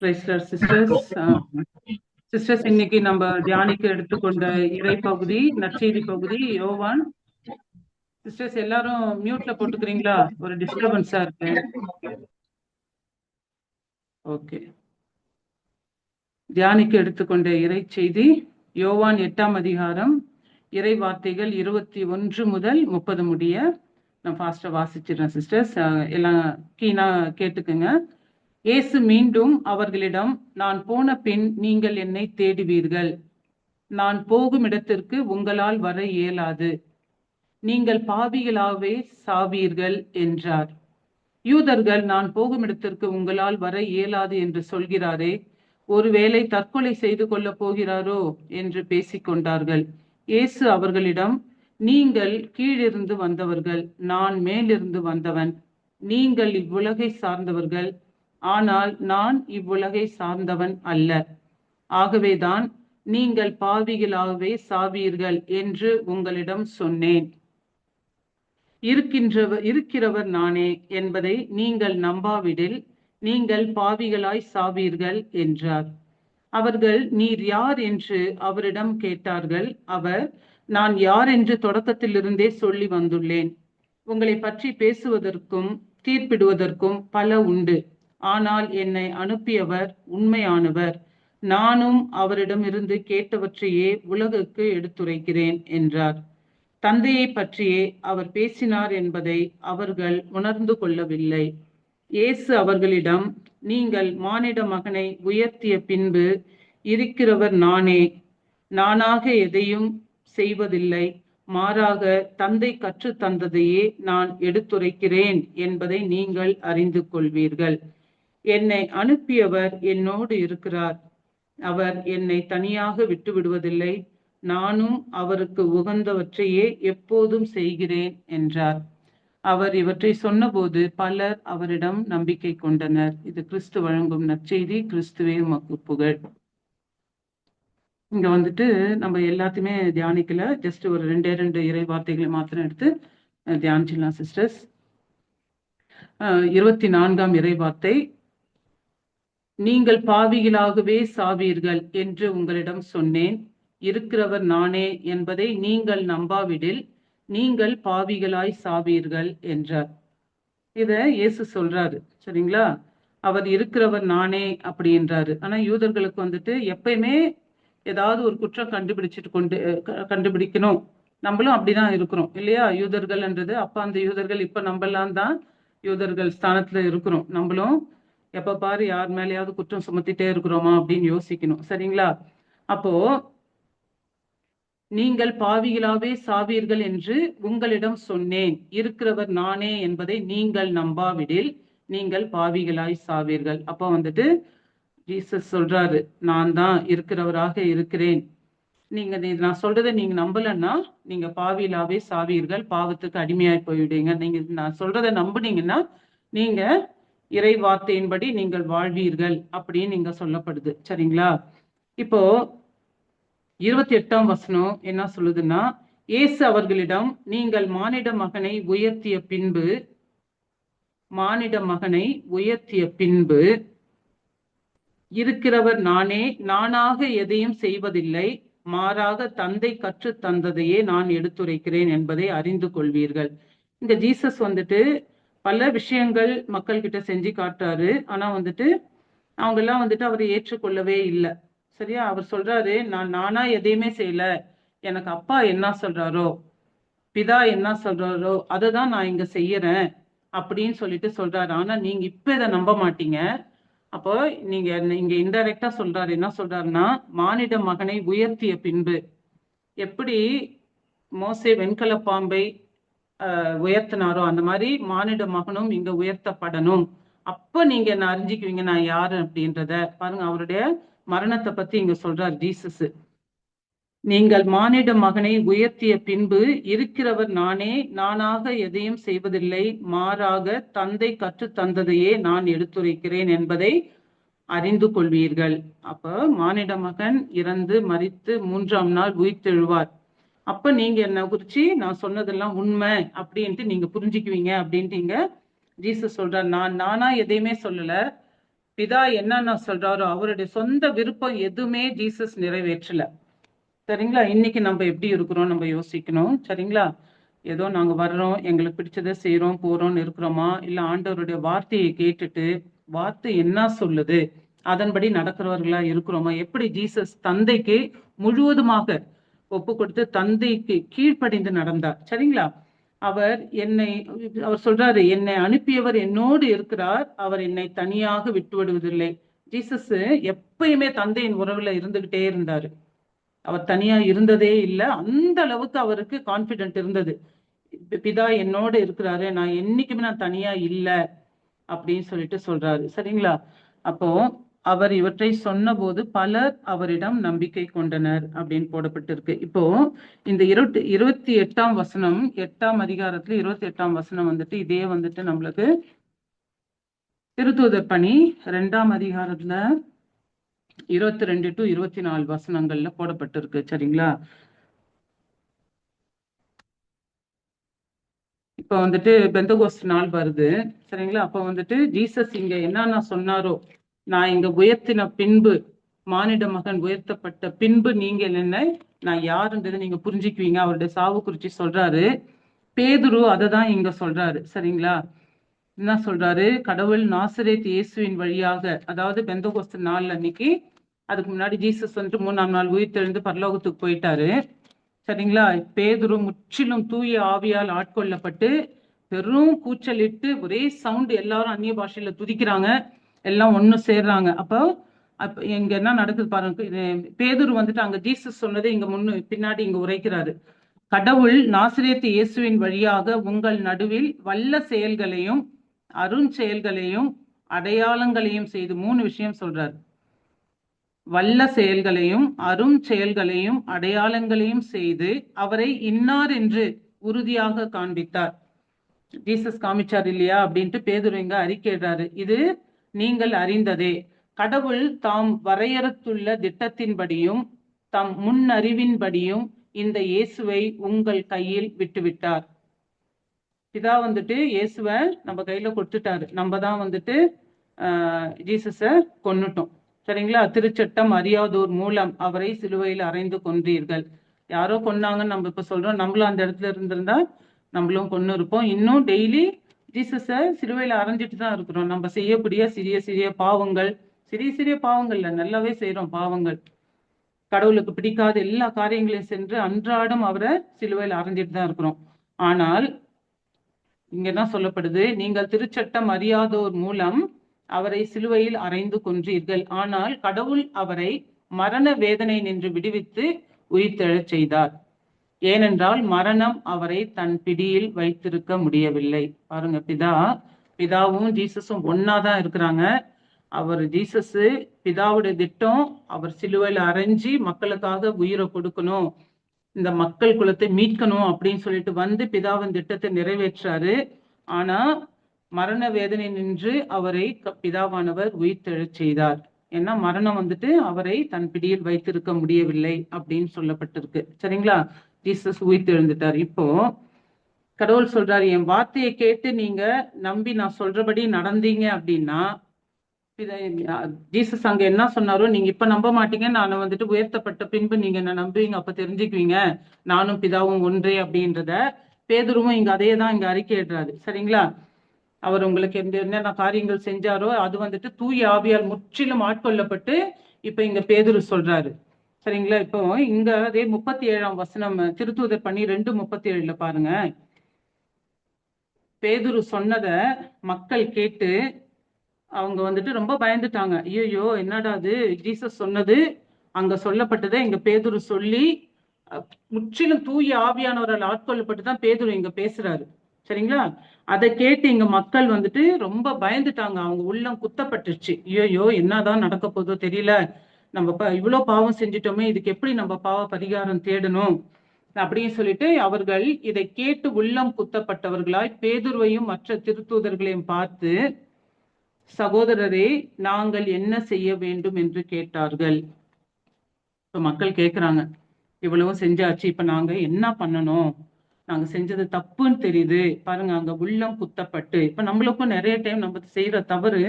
Sisters sisters இன்னைக்கு நம்ம தியானிக்க எடுத்துக்கொண்ட இறை பகுதி நற்செய்தி பகுதி யோவான். சிஸ்டர்ஸ் எல்லாரும் மியூட்ல போட்டுக்கிறீங்களா? ஒரு டிஸ்டர்பன்ஸா இருக்கு. ஓகே. தியானிக்க எடுத்துக்கொண்ட இறை செய்தி யோவான் 8ஆம் அதிகாரம், இறை வார்த்தைகள் 21 முதல் 30 முடிய. நான் ஃபாஸ்டா வாசிச்சிடுறேன் சிஸ்டர்ஸ், எல்லாம் கீனா கேட்டுக்குங்க. இயேசு மீண்டும் அவர்களிடம், நான் போன பின் நீங்கள் என்னை தேடுவீர்கள். நான் போகும் இடத்திற்கு உங்களால் வர இயலாது. நீங்கள் பாவிகளாகவே சாவீர்கள் என்றார். யூதர்கள், நான் போகும் இடத்திற்கு உங்களால் வர இயலாது என்று சொல்கிறாரே, ஒருவேளை தற்கொலை செய்து கொள்ளப் போகிறாரோ என்று பேசிக்கொண்டார்கள். இயேசு அவர்களிடம், நீங்கள் கீழிருந்து வந்தவர்கள், நான் மேலிருந்து வந்தவன். நீங்கள் இவ்வுலகை சார்ந்தவர்கள், ஆனால் நான் இவ்வுலகை சார்ந்தவன் அல்ல. ஆகவேதான் நீங்கள் பாவிகளாகவே சாவீர்கள் என்று உங்களிடம் சொன்னேன். இருக்கிறவர் நானே என்பதை நீங்கள் நம்பாவிடில் நீங்கள் பாவிகளாய் சாவீர்கள் என்றார். அவர்கள், நீர் யார் என்று அவரிடம் கேட்டார்கள். அவர், நான் யார் என்று தொடக்கத்திலிருந்தே சொல்லி வந்துள்ளேன். உங்களை பற்றி பேசுவதற்கும் தீர்ப்பிடுவதற்கும் பல உண்டு, ஆனால் என்னை அனுப்பியவர் உண்மையானவர். நானும் அவரிடமிருந்து கேட்டவற்றையே உலகுக்கு எடுத்துரைக்கிறேன் என்றார். தந்தையை பற்றியே அவர் பேசினார் என்பதை அவர்கள் உணர்ந்து கொள்ளவில்லை. இயேசு அவர்களிடம், நீங்கள் மானிட மகனை உயர்த்திய பின்பு இருக்கிறவர் நானே. நானாக எதையும் செய்வதில்லை, மாறாக தந்தை கற்று தந்ததையே நான் எடுத்துரைக்கிறேன் என்பதை நீங்கள் அறிந்து கொள்வீர்கள். என்னை அனுப்பியவர் என்னோடு இருக்கிறார். அவர் என்னை தனியாக விட்டுவிடுவதில்லை. நானும் அவருக்கு உகந்தவற்றையே எப்போதும் செய்கிறேன் என்றார். அவர் இவற்றை சொன்னபோது பலர் அவரிடம் நம்பிக்கை கொண்டனர். இது கிறிஸ்து வழங்கும் நற்செய்தி. கிறிஸ்துவே உமக்கு புகழ். இங்க வந்துட்டு நம்ம எல்லாத்தையுமே தியானிக்கல, ஜஸ்ட் ஒரு 2 இறை வார்த்தைகளை மாத்திரம் எடுத்து தியானிச்சிடலாம் சிஸ்டர்ஸ். 24ஆம் இறை வார்த்தை, நீங்கள் பாவிகளாகவே சாவீர்கள் என்று உங்களிடம் சொன்னேன். இருக்கிறவர் நானே என்பதை நீங்கள் நம்பாவிடில் நீங்கள் பாவிகளாய் சாவீர்கள் என்றார். இத இயேசு சொல்றாரு, சரிங்களா? அவர் இருக்கிறவர் நானே அப்படின்றாரு. ஆனா யூதர்களுக்கு வந்துட்டு எப்பயுமே ஏதாவது ஒரு குற்றம் கண்டுபிடிக்கணும். நம்மளும் அப்படிதான் இருக்கிறோம் இல்லையா? யூதர்கள்ன்றது அப்ப அந்த யூதர்கள், இப்ப நம்மளாம் தான் யூதர்கள் ஸ்தானத்துல இருக்கிறோம். நம்மளும் எப்ப பாரு யார் மேலேயாவது குற்றம் சுமத்திட்டே இருக்கிறோமா அப்படின்னு யோசிக்கணும், சரிங்களா? அப்போ நீங்கள் பாவிகளாவே சாவீர்கள் என்று உங்களிடம் சொன்னேன். இருக்கிறவர் நானே என்பதை நீங்கள் நம்பாவிடில் நீங்கள் பாவிகளாய் சாவீர்கள். அப்போ வந்துட்டு ஜீசஸ் சொல்றாரு, நான் தான் இருக்கிறவராக இருக்கிறேன். நீங்க நான் சொல்றதை நீங்க நம்பலன்னா நீங்க பாவிகளாவே சாவீர்கள், பாவத்துக்கு அடிமையாய் போயிடுங்க. நீங்க நான் சொல்றதை நம்புனீங்கன்னா நீங்க இறை வார்த்தையின்படி நீங்கள் வாழ்வீர்கள் அப்படின்னு நீங்க சொல்லப்படுது, சரிங்களா? இப்போ 28ஆம் வசனம் என்ன சொல்லுதுன்னா, இயேசு அவர்களிடம், நீங்கள் மானிட மகனை உயர்த்திய பின்பு இருக்கிறவர் நானே. நானாக எதையும் செய்வதில்லை, மாறாக தந்தை கற்று தந்ததையே நான் எடுத்துரைக்கிறேன் என்பதை அறிந்து கொள்வீர்கள். இந்த ஜீசஸ் வந்துட்டு பல விஷயங்கள் மக்கள் கிட்ட செஞ்சு காட்டுறாரு. ஆனா வந்துட்டு அவங்க எல்லாம் வந்துட்டு அவரை ஏற்றுக்கொள்ளவே இல்லை, சரியா? அவர் சொல்றாரு, நானா எதையுமே செய்யல, எனக்கு அப்பா என்ன சொல்றாரோ, பிதா என்ன சொல்றாரோ அததான் நான் இங்க செய்யறேன் அப்படின்னு சொல்லிட்டு சொல்றாரு. ஆனா நீங்க இப்ப இதை நம்ப மாட்டீங்க. அப்போ நீங்க இங்க இன்டைரக்டா சொல்றாரு. என்ன சொல்றாருன்னா, மானிட மகனை உயர்த்திய பின்பு, எப்படி மோசே வெண்கல பாம்பை உயர்த்தினாரோ அந்த மாதிரி மானிட மகனும் இங்க உயர்த்தப்படணும். அப்ப நீங்க என்ன அறிஞ்சிக்குவீங்க நான் யாரு அப்படின்றத பாருங்க. அவருடைய மரணத்தை பத்தி இங்க சொல்றார் ஜீசஸ். நீங்கள் மானிட மகனை உயர்த்திய பின்பு இருக்கிறவர் நானே. நானாக எதையும் செய்வதில்லை, மாறாக தந்தை கற்று தந்ததையே நான் எடுத்துரைக்கிறேன் என்பதை அறிந்து கொள்வீர்கள். அப்ப மானிட மகன் இறந்து மரித்து 3ஆம் நாள் உயிர்த்தெழுவார். அப்ப நீங்க என்ன குறிச்சு நான் சொன்னதெல்லாம் உண்மை அப்படின்ட்டு நீங்க புரிஞ்சுக்குவீங்க அப்படின்ட்டு இங்க ஜீசஸ் சொல்றார். நானா எதையுமே சொல்லல, பிதா என்னென்ன சொல்றாரோ அவருடைய சொந்த விருப்பம் எதுவுமே ஜீசஸ் நிறைவேற்றல. சரிங்களா? இன்னைக்கு நம்ம எப்படி இருக்கிறோம் நம்ம யோசிக்கணும். சரிங்களா? ஏதோ நாங்க வர்றோம், எங்களுக்கு பிடிச்சதை செய்யறோம் போறோம்னு இருக்கிறோமா, இல்ல ஆண்டவருடைய வார்த்தையை கேட்டுட்டு வார்த்தை என்ன சொல்லுது அதன்படி நடக்கிறவர்களா இருக்கிறோமா? எப்படி ஜீசஸ் தந்தைக்கு முழுவதுமாக ஒப்பு கொடுத்து தந்தைக்கு கீழ்ப்படிந்து நடந்தார். சரிங்களா? அவர் சொல்றாரு, என்னை அனுப்பியவர் என்னோடு இருக்கிறார், அவர் என்னை தனியாக விட்டு விடுவதில்லை. ஜீசஸ் எப்பயுமே தந்தையின் உறவுல இருந்துகிட்டே இருந்தாரு. அவர் தனியா இருந்ததே இல்லை. அந்த அளவுக்கு அவருக்கு கான்பிடென்ட் இருந்தது. பிதா என்னோட இருக்கிறாரு, நான் என்னைக்குமே நான் தனியா இல்லை அப்படின்னு சொல்லிட்டு சொல்றாரு. சரிங்களா? அப்போ அவர் இவற்றை சொன்ன போது பலர் அவரிடம் நம்பிக்கை கொண்டனர் அப்படின்னு போடப்பட்டிருக்கு. இப்போ இந்த 28ஆம் வசனம், 8ஆம் அதிகாரத்துல 28ஆம் வசனம் வந்துட்டு இதே வந்துட்டு நம்மளுக்கு திருத்தூதர் பணி 2ஆம் அதிகாரத்துல 22 to 24 வசனங்கள்ல போடப்பட்டிருக்கு. சரிங்களா? இப்ப வந்துட்டு பெந்தகோஸ்ட் நாள் வருது. சரிங்களா? அப்ப வந்துட்டு ஜீசஸ் இங்க என்னன்னா சொன்னாரோ, நான் இங்க உயர்த்தின பின்பு, மானிட மகன் உயர்த்தப்பட்ட பின்பு நீங்கள் என்ன, நான் யாருன்றதை நீங்க புரிஞ்சுக்குவீங்க. அவருடைய சாவு குறிச்சி சொல்றாரு. பேதுரு அதை தான் இங்க சொல்றாரு. சரிங்களா? என்ன சொல்றாரு? கடவுள் நாசரேத் இயேசுவின் வழியாக, அதாவது பெந்தகோஸ்து நாள் அன்னைக்கு, அதுக்கு முன்னாடி ஜீசஸ் வந்துட்டு 3ஆம் நாள் உயிர்த்தெழுந்து பரலோகத்துக்கு போயிட்டாரு. சரிங்களா? பேதுரு முற்றிலும் தூய ஆவியால் ஆட்கொள்ளப்பட்டு பெரும் கூச்சலிட்டு ஒரே சவுண்ட், எல்லாரும் அந்நிய பாஷையில துதிக்கிறாங்க, எல்லாம் ஒண்ணு சேர்றாங்க. அப்ப இங்க என்ன நடக்குது பாருங்க. பேதுரு வந்துட்டு அங்க ஜீசஸ் சொன்னதை இங்க பின்னாடி இங்க உரைக்கிறாரு. கடவுள் நாசரேத்து இயேசுவின் வழியாக உங்கள் நடுவில் வல்ல செயல்களையும் அருஞ்செயல்களையும் அடையாளங்களையும் செய்து, 3 விஷயம் சொல்றாரு. வல்ல செயல்களையும் அருஞ்செயல்களையும் அடையாளங்களையும் செய்து அவரை இன்னார் என்று உறுதியாக காண்பித்தார். ஜீசஸ் காமிச்சார் இல்லையா அப்படின்ட்டு பேதுரு இங்க அறிக்கையிடுறாரு. இது நீங்கள் அறிந்ததே. கடவுள் தாம் வரையறுத்துள்ள திட்டத்தின்படியும் தம் முன்னறிவின்படியும் இந்த இயேசுவை உங்கள் கையில் விட்டுவிட்டார். பிதா வந்துட்டு இயேசுவை நம்ம கையில கொடுத்துட்டாரு. நம்ம தான் வந்துட்டு ஜீசஸ கொன்னுட்டோம். சரிங்களா? திருச்சட்டம் அறியாதோர் மூலம் அவரை சிலுவையில் அறைந்து கொன்றீர்கள். யாரோ கொன்னாங்கன்னு நம்ம இப்ப சொல்றோம். நம்மளும் அந்த இடத்துல இருந்திருந்தா நம்மளும் கொன்னு இருப்போம். இன்னும் டெய்லி ஜீசஸ சிலுவையில அரைஞ்சிட்டு தான் இருக்கிறோம். நம்ம செய்யக்கூடிய சிறிய சிறிய பாவங்கள், சிறிய சிறிய பாவங்கள்ல நல்லாவே செய்யறோம் பாவங்கள். கடவுளுக்கு பிடிக்காத எல்லா காரியங்களையும் சென்று அன்றாடம் அவரை சிலுவையில் அரைஞ்சிட்டு தான் இருக்கிறோம். ஆனால் இங்க என்ன சொல்லப்படுது? நீங்கள் திருச்சட்டம் அறியாதோர் மூலம் அவரை சிலுவையில் அறைந்து கொன்றீர்கள். ஆனால் கடவுள் அவரை மரண வேதனை நின்று விடுவித்து உயிர்த்தெழச் செய்தார். ஏனென்றால் மரணம் அவரை தன் பிடியில் வைத்திருக்க முடியவில்லை. பாருங்க, பிதாவும் ஜீசஸும் ஒன்னாதான் இருக்கிறாங்க. அவர் ஜீசஸ் பிதாவுடைய திட்டம், அவர் சிலுவையில் அரைஞ்சி மக்களுக்காக உயிரை கொடுக்கணும், இந்த மக்கள் குலத்தை மீட்கணும் அப்படின்னு சொல்லிட்டு வந்து பிதாவின் திட்டத்தை நிறைவேற்றாரு. ஆனா மரண வேதனை நின்று அவரை பிதாவானவர் உயிர்த்தெழச் செய்தார். ஏன்னா மரணம் வந்துட்டு அவரை தன் பிடியில் வைத்திருக்க முடியவில்லை அப்படின்னு சொல்லப்பட்டிருக்கு. சரிங்களா? ஜீசஸ் உயிர்த்தெழுந்துட்டார். இப்போ கடவுள் சொல்றாரு, என் வார்த்தையை கேட்டு நீங்க நம்பி நான் சொல்றபடி நடந்தீங்க அப்படின்னா, ஜீசஸ் அங்க என்ன சொன்னாரோ நீங்க இப்ப நம்ப மாட்டீங்க, நான் வந்துட்டு உயர்த்தப்பட்ட பின்பு நீங்க என்ன நம்புவீங்க, அப்ப தெரிஞ்சுக்குவீங்க நானும் பிதாவும் ஒன்றே அப்படின்றத. பேதுருவும் இங்க அதே தான் இங்க அறிக்கையிடுறாரு. சரிங்களா? அவர் உங்களுக்கு என்னென்ன காரியங்கள் செஞ்சாரோ அது வந்துட்டு தூய ஆவியால் முற்றிலும் ஆட்கொள்ளப்பட்டு இப்ப இங்க பேதுரு சொல்றாரு. சரிங்களா? இப்போ இங்க அதே 37ஆம் வசனம் திருத்தூதர் பணி 2:37 பாருங்க. பேதுரு சொன்னத மக்கள் கேட்டு அவங்க வந்துட்டு ரொம்ப பயந்துட்டாங்க. ஐயோ என்னடா அது, ஜீசஸ் சொன்னது அங்க சொல்லப்பட்டதை இங்க பேதுரு சொல்லி முற்றிலும் தூய ஆவியானவரால் ஆட்கொள்ளப்பட்டுதான் பேதுரு இங்க பேசுறாரு. சரிங்களா? அதை கேட்டு இங்க மக்கள் வந்துட்டு ரொம்ப பயந்துட்டாங்க. அவங்க உள்ளம் குத்தப்பட்டுருச்சு. ஐயோ என்னதான் நடக்க போதோ தெரியல, நம்ம இவ்வளவு பாவம் செஞ்சிட்டோமே, இதுக்கு எப்படி நம்ம பாவ பரிகாரம் தேடணும் அப்படின்னு சொல்லிட்டு அவர்கள் இதை கேட்டு உள்ளம் குத்தப்பட்டவர்களாய் பேதுருவையும் மற்ற திருத்தூதர்களையும் பார்த்து, சகோதரரே நாங்கள் என்ன செய்ய வேண்டும் என்று கேட்டார்கள். இப்ப மக்கள் கேட்கிறாங்க, இவ்வளவு செஞ்சாச்சு, இப்ப நாங்க என்ன பண்ணணும், நாங்க செஞ்சது தப்புன்னு தெரியுது. பாருங்க, அங்க உள்ளம் குத்தப்பட்டு. இப்ப நம்மளுக்கும் நிறைய டைம் நம்ம செய்யற தவறு,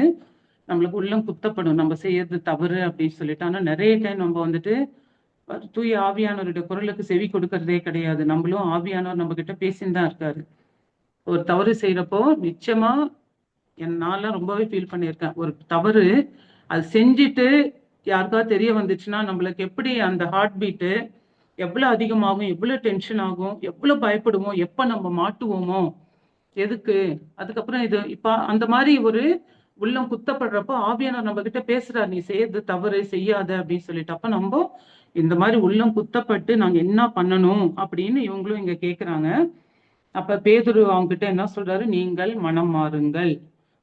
நம்மளுக்கு உள்ளம் குத்தப்படும் நம்ம செய்யறது தவறு அப்படின்னு சொல்லிட்டு. ஆனா நிறைய டைம் நம்ம வந்துட்டு தூய ஆவியானவருடைய குரலுக்கு செவி கொடுக்கறதே கிடையாது. நம்மளும் ஆவியானவர் நம்ம கிட்ட பேசின்னு தான் இருக்காரு. ஒரு தவறு செய்யறப்போ நிச்சயமா நான்லாம் ரொம்பவே ஃபீல் பண்ணியிருக்கேன். ஒரு தவறு அது செஞ்சுட்டு யாருக்காவது தெரிய வந்துச்சுன்னா நம்மளுக்கு எப்படி அந்த ஹார்ட் பீட்டு எவ்வளவு அதிகமாகும், எவ்வளவு டென்ஷன் ஆகும், எவ்வளவு பயப்படுவோம், எப்ப நம்ம மாட்டுவோமோ, எதுக்கு. அதுக்கப்புறம் இது இப்ப அந்த மாதிரி ஒரு உள்ளம் குத்தப்படுறப்போ ஆவியானவர் நம்ம கிட்ட பேசுறாரு, நீ செய்யறது தவறு, செய்யாத அப்படின்னு சொல்லிட்டு. அப்ப நம்ம இந்த மாதிரி உள்ளம் குத்தப்பட்டு நாங்க என்ன பண்ணணும் அப்படின்னு இவங்களும் இங்க கேக்குறாங்க. அப்ப பேதுரு அவங்க கிட்ட என்ன சொல்றாரு, நீங்கள் மனம் மாறுங்கள்,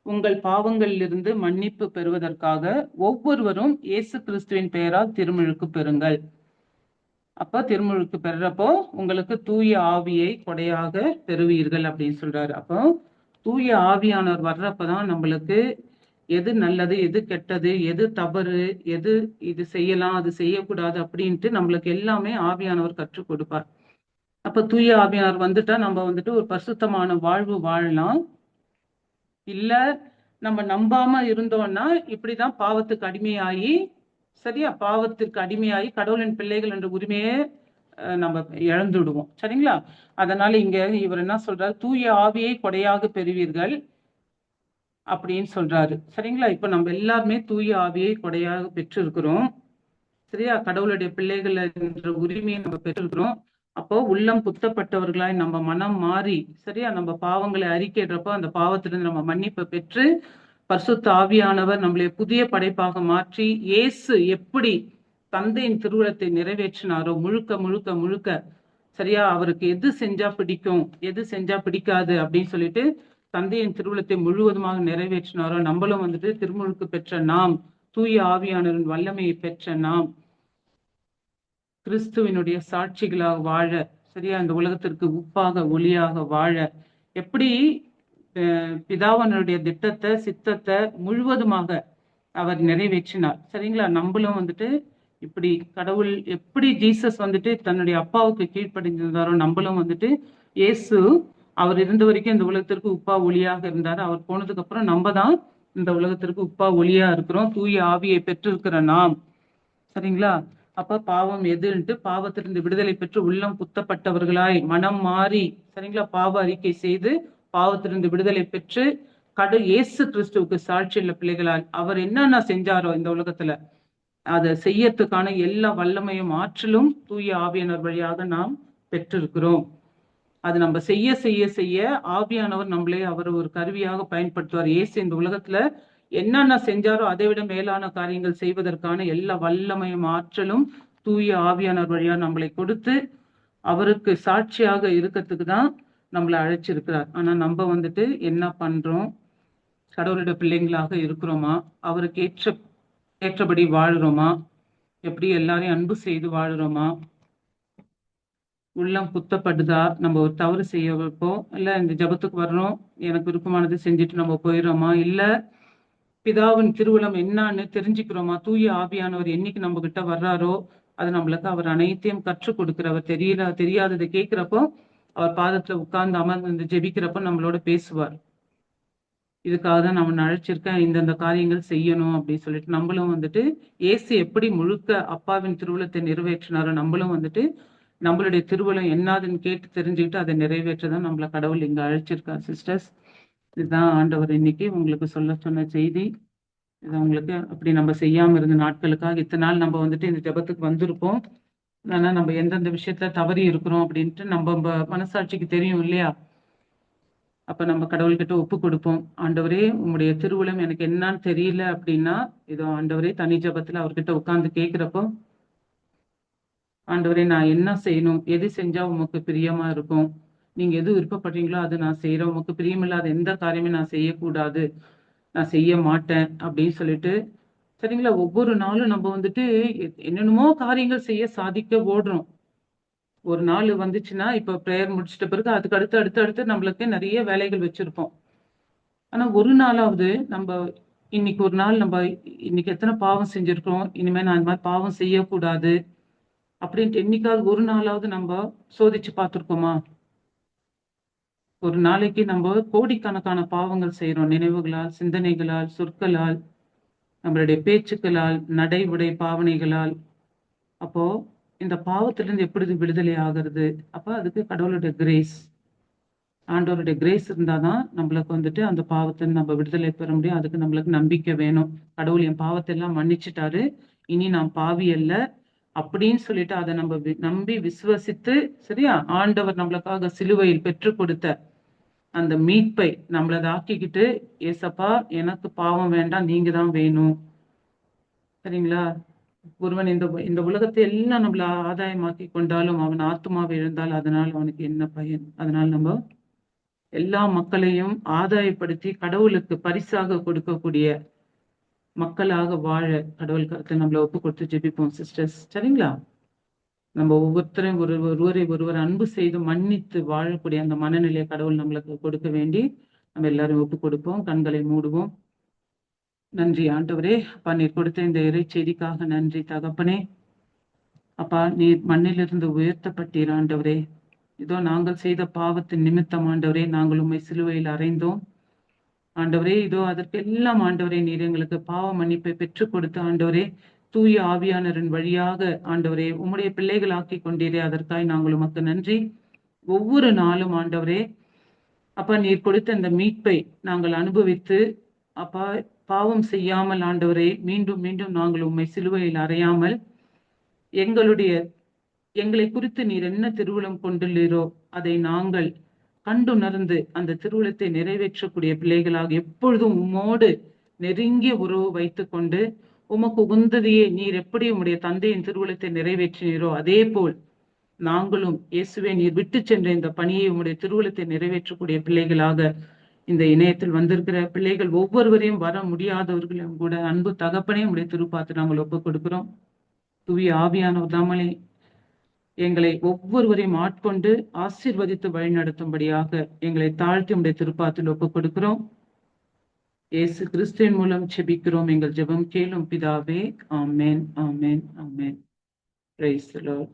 உங்கள் பாவங்களிலிருந்து மன்னிப்பு பெறுவதற்காக ஒவ்வொருவரும் இயேசு கிறிஸ்துவின் பெயரால் திருமுழுக்கு பெறுங்கள். அப்ப திருமுழுக்கு பெறுறப்போ உங்களுக்கு தூய ஆவியை கொடையாக பெறுவீர்கள் அப்படின்னு சொல்றாரு. அப்போ தூய ஆவியானவர் வர்றப்பதான் நம்மளுக்கு எது நல்லது, எது கெட்டது, எது தவறு, எது இது செய்யலாம், அது செய்யக்கூடாது அப்படின்ட்டு நம்மளுக்கு எல்லாமே ஆவியானவர் கற்றுக் கொடுப்பார். அப்ப தூய ஆவியானவர் வந்துட்டா நம்ம வந்துட்டு ஒரு பரிசுத்தமான வாழ்வு வாழலாம். இல்ல நம்ம நம்பாம இருந்தோம்னா இப்படிதான் பாவத்துக்கு அடிமையாகி, சரியா, பாவத்திற்கு அடிமையாகி கடவுளின் பிள்ளைகள் என்ற உரிமையை நம்ம இழந்துடுவோம். சரிங்களா? அதனால இங்க இவர் என்ன சொல்றாரு, தூய ஆவியை கொடையாக பெறுவீர்கள் அப்படின்னு சொல்றாரு. சரிங்களா? இப்ப நம்ம எல்லாருமே தூய ஆவியை கொடையாக பெற்றிருக்கிறோம். சரியா? கடவுளுடைய பிள்ளைகள் என்ற உரிமையை நம்ம பெற்றிருக்கிறோம். அப்போ உள்ளம் குத்தப்பட்டவர்களாய் நம்ம மனம் மாறி, சரியா, நம்ம பாவங்களை அறிக்கைறப்போ அந்த பாவத்திலிருந்து நம்ம மன்னிப்பை பெற்று பரிசுத்த ஆவியானவர் நம்மளை புதிய படைப்பாக மாற்றி, இயேசு எப்படி தந்தையின் திருவுளத்தை நிறைவேற்றினாரோ முழுக்க முழுக்க முழுக்க, சரியா, அவருக்கு எது செஞ்சா பிடிக்கும், எது செஞ்சா பிடிக்காது அப்படின்னு சொல்லிட்டு தந்தையின் திருவுளத்தை முழுவதுமாக நிறைவேற்றினாரோ, நம்மளும் வந்துட்டு திருமுழுக்கு பெற்ற நாம், தூய ஆவியானவரின் வல்லமையை பெற்ற நாம் கிறிஸ்துவினுடைய சாட்சிகளாக வாழ, சரியா, இந்த உலகத்திற்கு உப்பாக ஒளியாக வாழ, எப்படி பிதாவனுடைய திட்டத்தை சித்தத்தை முழுவதுமாக அவர் நிறைவேற்றினார். சரிங்களா? நம்மளும் வந்துட்டு இப்படி கடவுள் எப்படி ஜீசஸ் வந்துட்டு தன்னுடைய அப்பாவுக்கு கீழ்ப்படிஞ்சிருந்தாரோ, நம்மளும் வந்துட்டு இயேசு அவர் இருந்த வரைக்கும் இந்த உலகத்திற்கு உப்பா ஒளியாக இருந்தார். அவர் போனதுக்கு அப்புறம் நம்ம தான் இந்த உலகத்திற்கு உப்பா ஒளியா இருக்கிறோம், தூய ஆவியை பெற்றிருக்கிற நாம். சரிங்களா? அப்ப பாவம் எதுன்ட்டு பாவத்திலிருந்து விடுதலை பெற்று உள்ளம் குத்தப்பட்டவர்களாய் மனம் மாறி, சரிங்களா, பாவ அறிக்கை செய்து பாவத்திலிருந்து விடுதலை பெற்று இயேசு கிறிஸ்துவுக்கு சாட்சி உள்ள பிள்ளைகளால் அவர் என்னென்ன செஞ்சாரோ இந்த உலகத்துல அதை செய்யறதுக்கான எல்லா வல்லமையும் ஆற்றலும் தூய ஆவியானவர் வழியாக நாம் பெற்றிருக்கிறோம். அது நம்ம செய்ய செய்ய செய்ய ஆவியானவர் நம்மளே அவர் ஒரு கருவியாக பயன்படுத்துவார். இயேசு இந்த உலகத்துல என்னென்ன செஞ்சாரோ அதை விட மேலான காரியங்கள் செய்வதற்கான எல்லா வல்லமையும் ஆற்றலும் தூய ஆவியானவர் வழியா நம்மளை கொடுத்து அவருக்கு சாட்சியாக இருக்கிறதுக்கு தான் நம்மளை அழைச்சிருக்கிறார். ஆனா நம்ம வந்துட்டு என்ன பண்றோம், கடவுளுடைய பிள்ளைங்களாக இருக்கிறோமா, அவருக்கு ஏற்றபடி வாழ்றோமா, எப்படி எல்லாரையும் அன்பு செய்து வாழ்றோமா, உள்ளம் குத்தப்படுதா, நம்ம ஒரு தவறு செய்ய வைப்போம், இல்ல இந்த ஜபத்துக்கு வர்றோம் எனக்கு விருப்பமானது செஞ்சுட்டு நம்ம போயிடுறோமா, இல்ல பிதாவின் திருவுளம் என்னன்னு தெரிஞ்சுக்கிறோமா, தூய ஆவியானவர் என்னைக்கு நம்ம கிட்ட வர்றாரோ அது நம்மளுக்கு அவர் அனைத்தையும் கற்றுக் கொடுக்கிறவர். தெரியாததை கேட்கிறப்போ அவர் பாதத்துல உட்கார்ந்து அமர்ந்து ஜெபிக்கிறப்போ நம்மளோட பேசுவார். இதுக்காக தான் நம்ம அழைச்சிருக்கேன், இந்தந்த காரியங்கள் செய்யணும் அப்படின்னு சொல்லிட்டு. நம்மளும் வந்துட்டு இயேசு எப்படி முழுக்க அப்பாவின் திருவுளத்தை நிறைவேற்றினாரோ நம்மளும் வந்துட்டு நம்மளுடைய திருவுளம் என்னதுன்னு கேட்டு தெரிஞ்சுக்கிட்டு அதை நிறைவேற்றதான் நம்மள கடவுள் இங்க அழைச்சிருக்கார். சிஸ்டர்ஸ், இதுதான் ஆண்டவர் இன்னைக்கு உங்களுக்கு சொல்ல சொன்ன செய்தி. இது உங்களுக்கு அப்படி நம்ம செய்யாம இருந்த நாட்களுக்காக இத்தனை நாள் நம்ம வந்துட்டு இந்த ஜபத்துக்கு வந்திருப்போம். ஆனா நம்ம எந்தெந்த விஷயத்துல தவறி இருக்கிறோம் அப்படின்ட்டு நம்ம மனசாட்சிக்கு தெரியும் இல்லையா? அப்ப நம்ம கடவுள்கிட்ட ஒப்பு கொடுப்போம். ஆண்டவரே, உங்களுடைய திருவுளம் எனக்கு என்னன்னு தெரியல அப்படின்னா, இதோ ஆண்டவரே தனி ஜபத்துல அவர்கிட்ட உட்கார்ந்து கேட்கிறப்போ, ஆண்டவரே நான் என்ன செய்யணும், எது செஞ்சா உமக்கு பிரியமா இருக்கும், நீங்க எது விருப்பப்படுறீங்களோ அது நான் செய்யறேன், உமக்கு பிரியமில்லாத எந்த காரியமே நான் செய்யக்கூடாது, நான் செய்ய மாட்டேன் அப்படின்னு சொல்லிட்டு, சரிங்களா, ஒவ்வொரு நாளும் நம்ம வந்துட்டு என்னென்னமோ காரியங்கள் செய்ய சாதிக்க ஓடுறோம். ஒரு நாள் வந்துச்சுன்னா இப்ப பிரேயர் முடிச்சிட்ட பிறகு அதுக்கு அடுத்து நம்மளுக்கு நிறைய வேலைகள் வச்சிருப்போம். ஆனா ஒரு நாளாவது நம்ம இன்னைக்கு ஒரு நாள் நம்ம இன்னைக்கு எத்தனை பாவம் செஞ்சிருக்கோம், இனிமே நான் இந்த மாதிரி பாவம் செய்யக்கூடாது அப்படின்ட்டு என்னைக்காவது ஒரு நாளாவது நம்ம சோதிச்சு பார்த்திருக்கோமா? ஒரு நாளைக்கு நம்ம கோடிக்கணக்கான பாவங்கள் செய்யறோம், நினைவுகளால், சிந்தனைகளால், சொற்களால். நம்மளுடைய பேச்சுக்களால், நடை உடை பாவனைகளால். அப்போ இந்த பாவத்திலிருந்து எப்படி விடுதலை ஆகிறது? அப்ப அதுக்கு கடவுளுடைய கிரேஸ், ஆண்டவருடைய கிரேஸ் இருந்தாதான் நம்மளுக்கு வந்துட்டு அந்த பாவத்தை நம்ம விடுதலை பெற முடியும். அதுக்கு நம்மளுக்கு நம்பிக்கை வேணும். கடவுள் என் பாவத்தை எல்லாம் மன்னிச்சுட்டாரு, இனி நான் பாவி அல்ல அப்படின்னு சொல்லிட்டு அதை நம்ம நம்பி விசுவசித்து, சரியா, ஆண்டவர் நம்மளுக்காக சிலுவையில் பெற்றுக் கொடுத்த அந்த மீட்பை நம்மளதை ஆக்கிக்கிட்டு, ஏசப்பா எனக்கு பாவம் வேண்டாம், நீங்க தான் வேணும், சரிங்களா. ஒருவன் இந்த இந்த உலகத்தை எல்லாம் நம்மள ஆதாயமாக்கி கொண்டாலும் அவன் ஆத்மாவை இழந்தால் அதனால் அவனுக்கு என்ன பயன்? அதனால நம்ம எல்லா மக்களையும் ஆதாயப்படுத்தி கடவுளுக்கு பரிசாக கொடுக்கக்கூடிய மக்களாக வாழ கடவுள் கருத்தை நம்மள ஒப்பு கொடுத்து ஜெபிப்போம் சிஸ்டர்ஸ், சரிங்களா. நம்ம ஒவ்வொருத்தரையும் ஒருவரை ஒருவர் அன்பு செய்து மன்னித்து வாழக்கூடிய அந்த மனநிலையை கடவுள் நம்மளுக்கு கொடுக்க வேண்டி நம்ம எல்லாரும் ஒப்பு கொடுப்போம். கண்களை மூடுவோம். நன்றி ஆண்டவரே. அப்பா, நீர் கொடுத்த இந்த இறை செய்திக்காக நன்றி தகப்பனே. அப்பா, நீர் மண்ணிலிருந்து உயர்த்தப்பட்டீர் ஆண்டவரே. இதோ நாங்கள் செய்த பாவத்தின் நிமித்தம் ஆண்டவரே நாங்கள் உம்மை சிலுவையில் அறைந்தோம் ஆண்டவரே. இதோ அதற்கெல்லாம் ஆண்டவரே நீர் எங்களுக்கு பாவ மன்னிப்பை பெற்றுக் கொடுத்த ஆண்டவரே, தூய ஆவியானரின் வழியாக ஆண்டவரே உம்முடைய பிள்ளைகள் ஆக்கி கொண்டீரே, அதற்காய் நாங்கள் உமக்கு நன்றி. ஒவ்வொரு நாளும் ஆண்டவரே அப்பா, நீர் கொடுத்த இந்த மீட்பை நாங்கள் அனுபவித்து அப்பா பாவம் செய்யாமல் ஆண்டவரே மீண்டும் மீண்டும் நாங்கள் உம்மை சிலுவையில் அறையாமல் எங்களை குறித்து நீர் என்ன திருவுளம் கொண்டுள்ளீரோ அதை நாங்கள் கண்டுணர்ந்து அந்த திருவுளத்தை நிறைவேற்றக்கூடிய பிள்ளைகளாக எப்பொழுதும் உம்மோடு நெருங்கிய உறவு வைத்துக் கொண்டு உமக்கு உகந்ததையே நீர் எப்படி உம்முடைய தந்தையின் திருவுளத்தை நிறைவேற்றினீரோ அதே போல் நாங்களும் இயேசுவே நீர் விட்டு சென்ற இந்த பணியை உம்முடைய திருவுளத்தை நிறைவேற்றக்கூடிய பிள்ளைகளாக இந்த இணையத்தில் வந்திருக்கிற பிள்ளைகள் ஒவ்வொருவரையும் வர முடியாதவர்களையும் கூட அன்பு தகப்பனே உம்முடைய திருப்பாத்து நாங்கள் ஒப்புக் கொடுக்கிறோம். தூய ஆவியானவர் தாமலே எங்களை ஒவ்வொருவரையும் ஆட்கொண்டு ஆசீர்வதித்து வழிநடத்தும்படியாக எங்களை தாழ்த்தி உடைய திருப்பாத்தில் ஒப்புக் கொடுக்கிறோம். இயேசு கிறிஸ்துவின் மூலம் செபிக்கிறோம் எங்கள் ஜெபம் கேளும் பிதாவே. ஆமென், ஆமென், ஆமென். Praise the Lord.